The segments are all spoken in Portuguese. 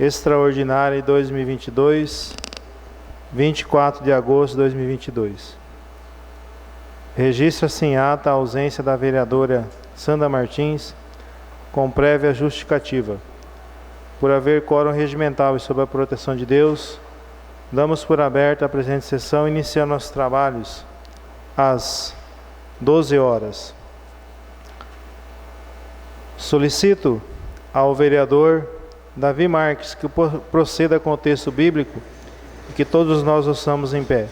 extraordinária 2022, 24 de agosto de 2022. Registra-se em ata a ausência da vereadora Sandra Martins, com prévia justificativa. Por haver quórum regimental e sob a proteção de Deus, damos por aberta a presente sessão, iniciando nossos trabalhos às 12 horas. Solicito ao vereador Davi Marques que proceda com o texto bíblico e que todos nós ouçamos em pé.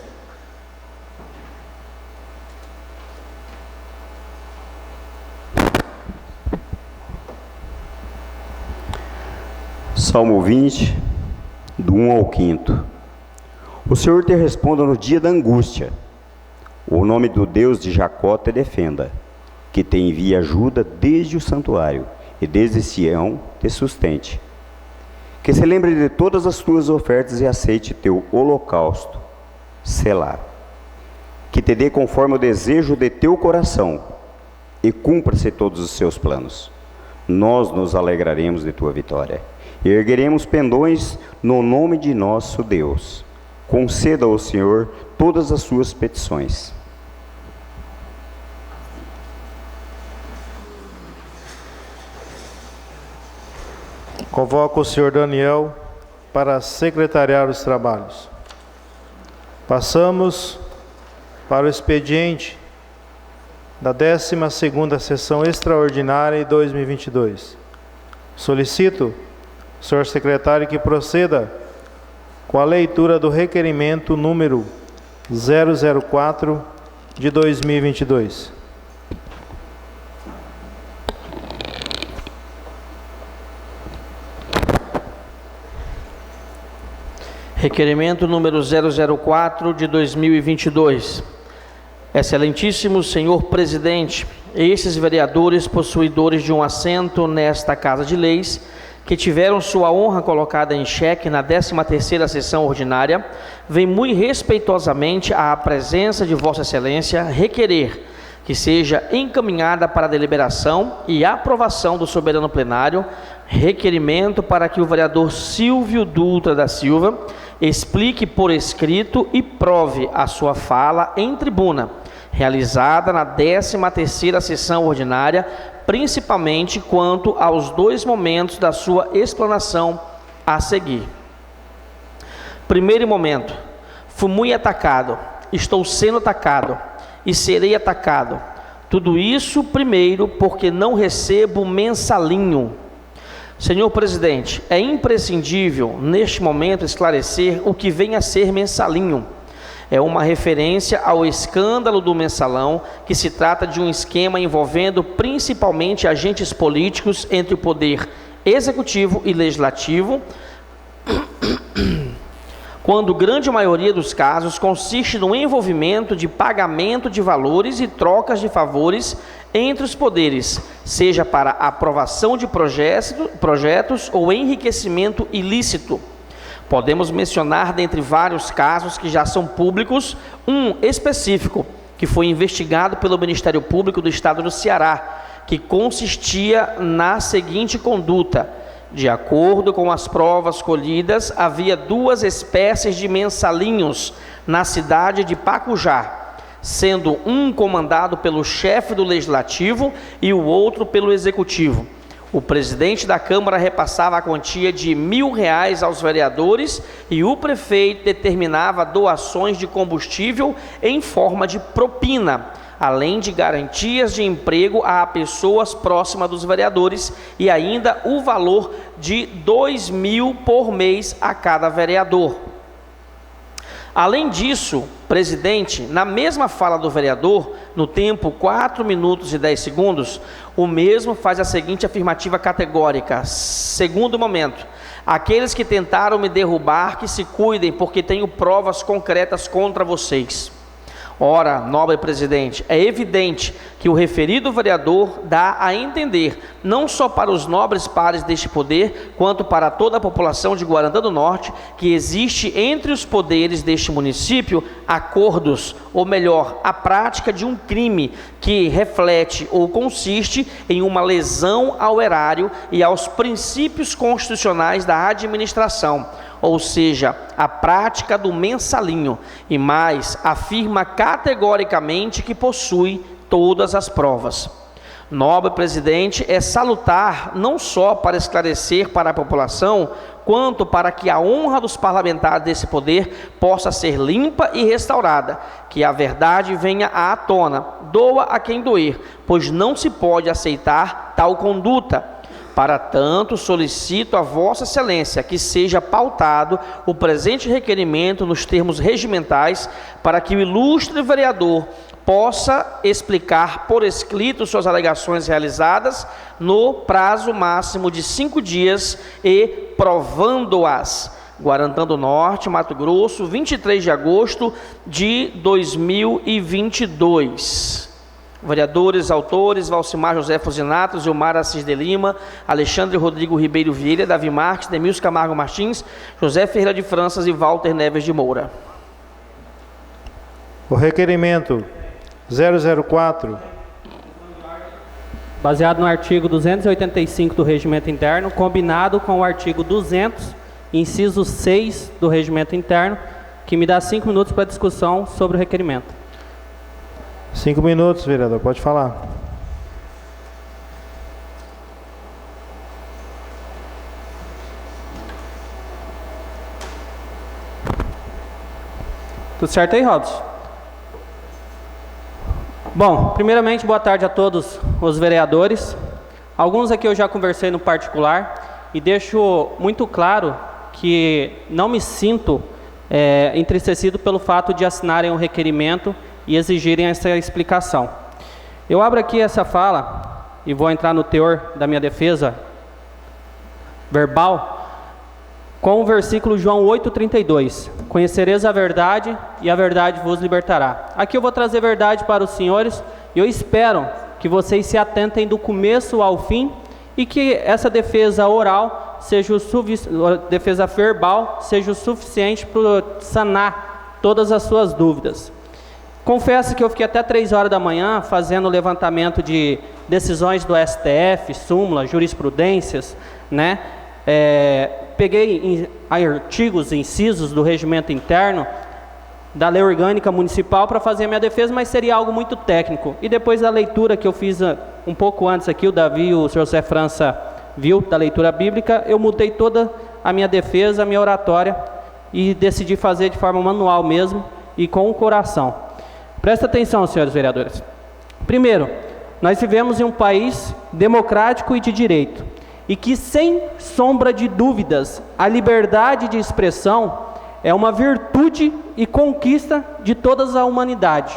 Salmo 20, do 1 ao 5. O Senhor te responda no dia da angústia. O nome do Deus de Jacó te defenda, que te envie ajuda desde o santuário e desde Sião te sustente. Que se lembre de todas as tuas ofertas e aceite teu holocausto. Selá. Que te dê conforme o desejo de teu coração e cumpra-se todos os seus planos. Nós nos alegraremos de tua vitória e ergueremos pendões no nome de nosso Deus. Conceda ao Senhor todas as suas petições. Convoco o senhor Daniel para secretariar os trabalhos. Passamos para o expediente da 12ª sessão extraordinária de 2022. Solicito, senhor secretário, que proceda com a leitura do requerimento número 004 de 2022. Requerimento número 004 de 2022. Excelentíssimo senhor presidente, estes vereadores possuidores de um assento nesta Casa de Leis, que tiveram sua honra colocada em xeque na 13ª sessão ordinária, vem muito respeitosamente à presença de Vossa Excelência requerer que seja encaminhada para deliberação e aprovação do soberano plenário requerimento para que o vereador Silvio Dutra da Silva explique por escrito e prove a sua fala em tribuna, realizada na 13ª sessão ordinária, principalmente quanto aos dois momentos da sua explanação a seguir. Primeiro momento: fui muito atacado, estou sendo atacado e serei atacado. Tudo isso, primeiro, porque não recebo mensalinho. Senhor presidente, é imprescindível, neste momento, esclarecer o que vem a ser mensalinho. É uma referência ao escândalo do mensalão, que se trata de um esquema envolvendo principalmente agentes políticos entre o poder executivo e legislativo, quando grande maioria dos casos consiste no envolvimento de pagamento de valores e trocas de favores entre os poderes, seja para aprovação de projetos ou enriquecimento ilícito. Podemos mencionar, dentre vários casos que já são públicos, um específico, que foi investigado pelo Ministério Público do Estado do Ceará, que consistia na seguinte conduta: de acordo com as provas colhidas, havia duas espécies de mensalinhos na cidade de Pacujá, sendo um comandado pelo chefe do Legislativo e o outro pelo Executivo. O presidente da Câmara repassava a quantia de R$1.000 aos vereadores e o prefeito determinava doações de combustível em forma de propina, além de garantias de emprego a pessoas próximas dos vereadores e ainda o valor de R$2.000 por mês a cada vereador. Além disso, presidente, na mesma fala do vereador, no tempo 4 minutos e 10 segundos, o mesmo faz a seguinte afirmativa categórica: segundo momento, aqueles que tentaram me derrubar, que se cuidem, porque tenho provas concretas contra vocês. Ora, nobre presidente, é evidente que o referido vereador dá a entender, não só para os nobres pares deste poder, quanto para toda a população de Guarantã do Norte, que existe entre os poderes deste município acordos, ou melhor, a prática de um crime que reflete ou consiste em uma lesão ao erário e aos princípios constitucionais da administração, ou seja, a prática do mensalinho, e mais, afirma categoricamente que possui todas as provas. Nobre presidente, é salutar não só para esclarecer para a população, quanto para que a honra dos parlamentares desse poder possa ser limpa e restaurada, que a verdade venha à tona, doa a quem doer, pois não se pode aceitar tal conduta. Para tanto, solicito a Vossa Excelência que seja pautado o presente requerimento nos termos regimentais, para que o ilustre vereador possa explicar por escrito suas alegações realizadas no prazo máximo de 5 dias e provando-as. Guarantã do Norte, Mato Grosso, 23 de agosto de 2022. Vereadores, autores: Valcimar José Fusinato, Zilmar Assis de Lima, Alexandre Rodrigo Ribeiro Vieira, Davi Marques, Demilson Camargo Martins, José Ferreira de Franças e Walter Neves de Moura. O requerimento 004, baseado no artigo 285 do Regimento Interno, combinado com o artigo 200, inciso 6 do Regimento Interno, que me dá 5 minutos para discussão sobre o requerimento. 5 minutos, vereador, pode falar. Tudo certo aí, Robson? Bom, primeiramente, boa tarde a todos os vereadores. Alguns aqui eu já conversei no particular e deixo muito claro que não me sinto entristecido pelo fato de assinarem um requerimento e exigirem essa explicação. Eu abro aqui essa fala e vou entrar no teor da minha defesa verbal com o versículo João 8,32. Conhecereis a verdade e a verdade vos libertará. Aqui eu vou trazer verdade para os senhores e eu espero que vocês se atentem do começo ao fim e que essa defesa oral, defesa verbal, seja o suficiente para sanar todas as suas dúvidas. Confesso que eu fiquei até 3 horas da manhã fazendo o levantamento de decisões do STF, súmulas, jurisprudências, né? Peguei artigos, incisos do Regimento Interno, da Lei Orgânica Municipal para fazer a minha defesa, mas seria algo muito técnico. E depois da leitura que eu fiz um pouco antes aqui, o Davi e o senhor José França viu, da leitura bíblica, eu mudei toda a minha defesa, a minha oratória, e decidi fazer de forma manual mesmo e com o coração. Presta atenção, senhores vereadores. Primeiro, nós vivemos em um país democrático e de direito, e que, sem sombra de dúvidas, a liberdade de expressão é uma virtude e conquista de toda a humanidade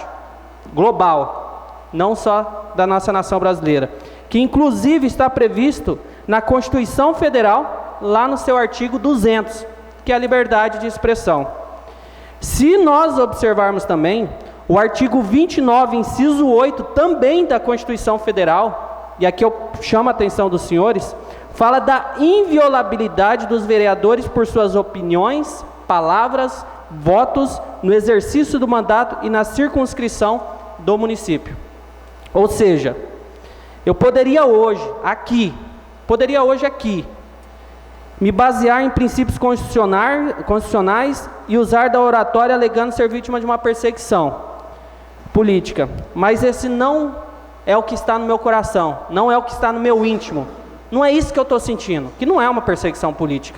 global, não só da nossa nação brasileira, que inclusive está previsto na Constituição Federal, lá no seu artigo 200, que é a liberdade de expressão. Se nós observarmos também o artigo 29, inciso 8, também da Constituição Federal, e aqui eu chamo a atenção dos senhores, fala da inviolabilidade dos vereadores por suas opiniões, palavras, votos no exercício do mandato e na circunscrição do município. Ou seja, eu poderia hoje aqui, me basear em princípios constitucionais e usar da oratória alegando ser vítima de uma perseguição política, mas esse não é o que está no meu coração, não é o que está no meu íntimo, não é isso que eu estou sentindo, que não é uma perseguição política,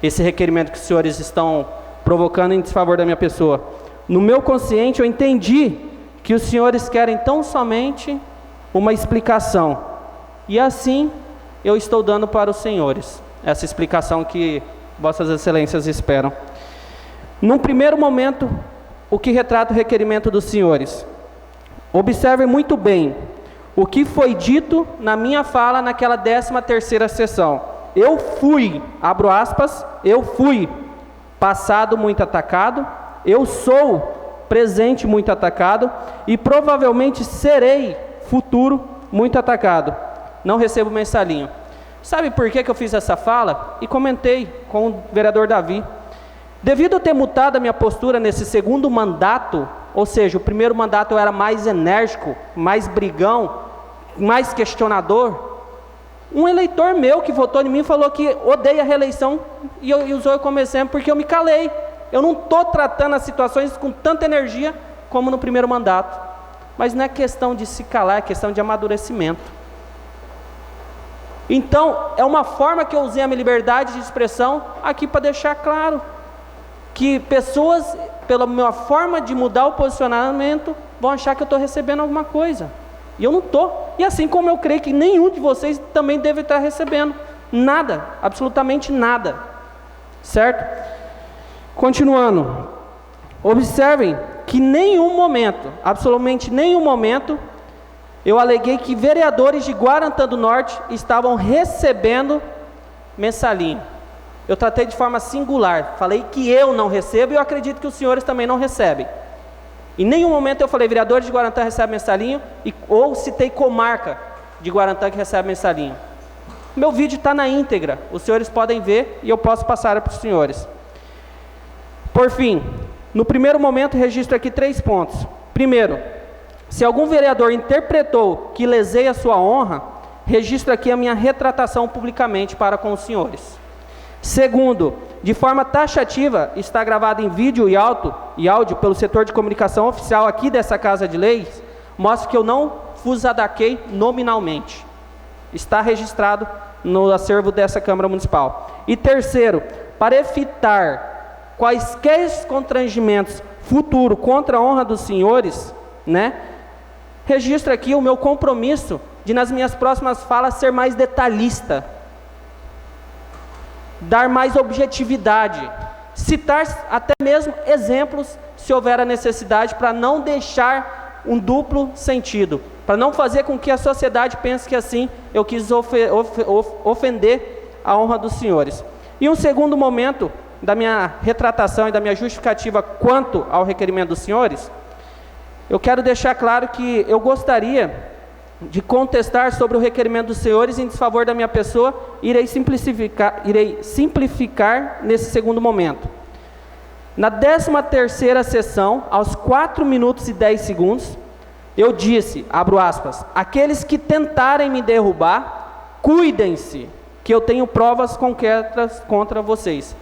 esse requerimento que os senhores estão provocando em desfavor da minha pessoa. No meu consciente eu entendi que os senhores querem tão somente uma explicação, e assim eu estou dando para os senhores essa explicação que vossas excelências esperam. Num primeiro momento, o que retrata o requerimento dos senhores? Observem muito bem o que foi dito na minha fala naquela 13ª sessão. Eu fui, abro aspas, eu fui passado muito atacado, eu sou presente muito atacado e provavelmente serei, futuro, muito atacado. Não recebo mensalinho. Sabe por que eu fiz essa fala? E comentei com o vereador Davi. Devido a ter mudado a minha postura nesse segundo mandato, ou seja, o primeiro mandato eu era mais enérgico, mais brigão, mais questionador, um eleitor meu que votou em mim falou que odeia a reeleição e usou eu como exemplo porque eu me calei. Eu não estou tratando as situações com tanta energia como no primeiro mandato. Mas não é questão de se calar, é questão de amadurecimento. Então, é uma forma que eu usei a minha liberdade de expressão aqui para deixar claro que pessoas, pela minha forma de mudar o posicionamento, vão achar que eu estou recebendo alguma coisa. E eu não estou. E assim como eu creio que nenhum de vocês também deve estar recebendo nada, absolutamente nada. Certo? Continuando. Observem que em nenhum momento, absolutamente nenhum momento, eu aleguei que vereadores de Guarantã do Norte estavam recebendo mensalinho. Eu tratei de forma singular, falei que eu não recebo e eu acredito que os senhores também não recebem. Em nenhum momento eu falei vereadores de Guarantã recebem mensalinho, ou citei comarca de Guarantã que recebe mensalinho. Meu vídeo está na íntegra, os senhores podem ver e eu posso passar para os senhores. Por fim, no primeiro momento registro aqui 3 pontos. Primeiro, se algum vereador interpretou que lesei a sua honra, registro aqui a minha retratação publicamente para com os senhores. Segundo, de forma taxativa, está gravado em vídeo e áudio pelo setor de comunicação oficial aqui dessa Casa de Leis, mostra que eu não vos adaquei nominalmente. Está registrado no acervo dessa Câmara Municipal. E terceiro, para evitar quaisquer constrangimentos futuros contra a honra dos senhores, registro aqui o meu compromisso de nas minhas próximas falas ser mais detalhista, dar mais objetividade, citar até mesmo exemplos se houver a necessidade, para não deixar um duplo sentido, para não fazer com que a sociedade pense que assim eu quis ofender a honra dos senhores. E um segundo momento da minha retratação e da minha justificativa quanto ao requerimento dos senhores, eu quero deixar claro que eu gostaria de contestar sobre o requerimento dos senhores em desfavor da minha pessoa, irei simplificar nesse segundo momento. Na 13ª sessão, aos 4 minutos e 10 segundos, eu disse, abro aspas, aqueles que tentarem me derrubar, cuidem-se, que eu tenho provas concretas contra vocês.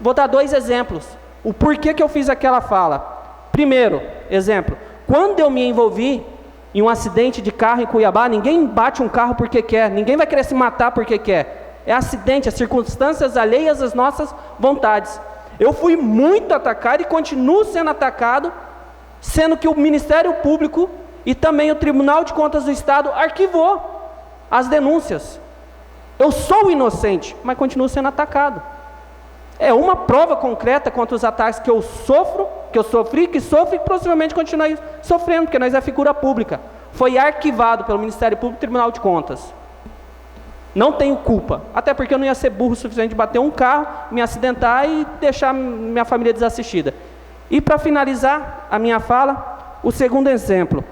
Vou dar 2 exemplos, o porquê que eu fiz aquela fala. Primeiro, exemplo, quando eu me envolvi em um acidente de carro em Cuiabá, ninguém bate um carro porque quer, ninguém vai querer se matar porque quer. É acidente, as circunstâncias alheias às nossas vontades. Eu fui muito atacado e continuo sendo atacado, sendo que o Ministério Público e também o Tribunal de Contas do Estado arquivou as denúncias. Eu sou inocente, mas continuo sendo atacado. É uma prova concreta contra os ataques que eu sofro, que eu sofri, que sofro e possivelmente continuo sofrendo, porque nós é figura pública. Foi arquivado pelo Ministério Público e Tribunal de Contas. Não tenho culpa, até porque eu não ia ser burro o suficiente de bater um carro, me acidentar e deixar minha família desassistida. E para finalizar a minha fala, o segundo exemplo.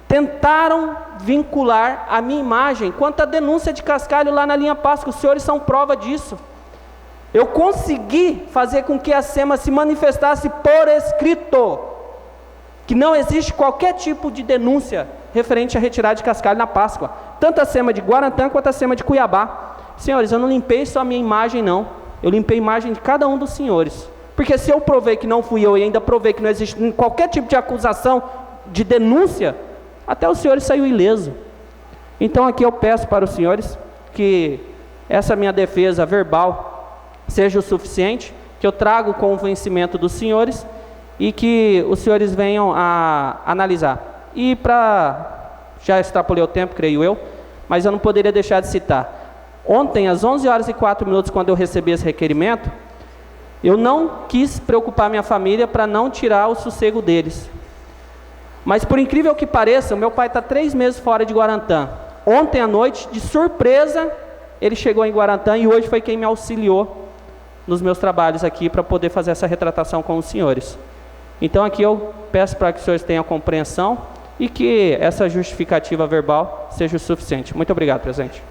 Tentaram vincular a minha imagem quanto à denúncia de cascalho lá na linha Páscoa, os senhores são prova disso. Eu consegui fazer com que a SEMA se manifestasse por escrito, que não existe qualquer tipo de denúncia referente à retirada de cascalho na Páscoa, tanto a SEMA de Guarantã quanto a SEMA de Cuiabá. Senhores, eu não limpei só a minha imagem não, eu limpei a imagem de cada um dos senhores, porque se eu provei que não fui eu e ainda provei que não existe qualquer tipo de acusação, de denúncia, até os senhores saiu ileso. Então aqui eu peço para os senhores que essa minha defesa verbal seja o suficiente, que eu trago o convencimento dos senhores e que os senhores venham a analisar. E já extrapolei o tempo, creio eu, mas eu não poderia deixar de citar. Ontem, às 11h04, quando eu recebi esse requerimento, eu não quis preocupar minha família para não tirar o sossego deles. Mas por incrível que pareça, o meu pai está 3 meses fora de Guarantã. Ontem à noite, de surpresa, ele chegou em Guarantã e hoje foi quem me auxiliou nos meus trabalhos aqui para poder fazer essa retratação com os senhores. Então aqui eu peço para que os senhores tenham compreensão e que essa justificativa verbal seja o suficiente. Muito obrigado, presidente.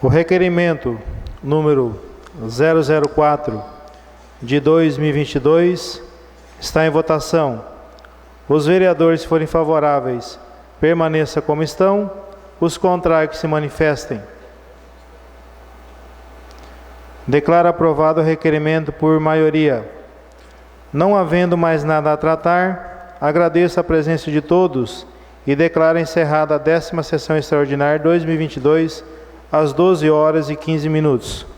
O requerimento número 004 de 2022 está em votação. Os vereadores, se forem favoráveis, permaneçam como estão. Os contrários, que se manifestem. Declaro aprovado o requerimento por maioria. Não havendo mais nada a tratar, agradeço a presença de todos e declaro encerrada a 10ª sessão extraordinária 2022, às 12h15.